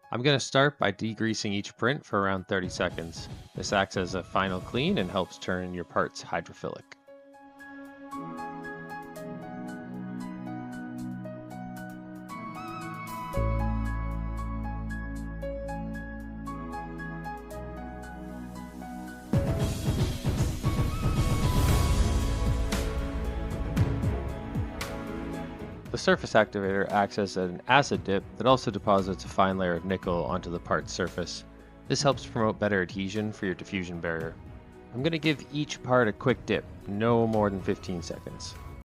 I'm going to start by degreasing each print for around 30 seconds. This acts as a final clean and helps turn your parts hydrophilic. The surface activator acts as an acid dip that also deposits a fine layer of nickel onto the part's surface. This helps promote better adhesion for your diffusion barrier. I'm going to give each part a quick dip, no more than 15 seconds.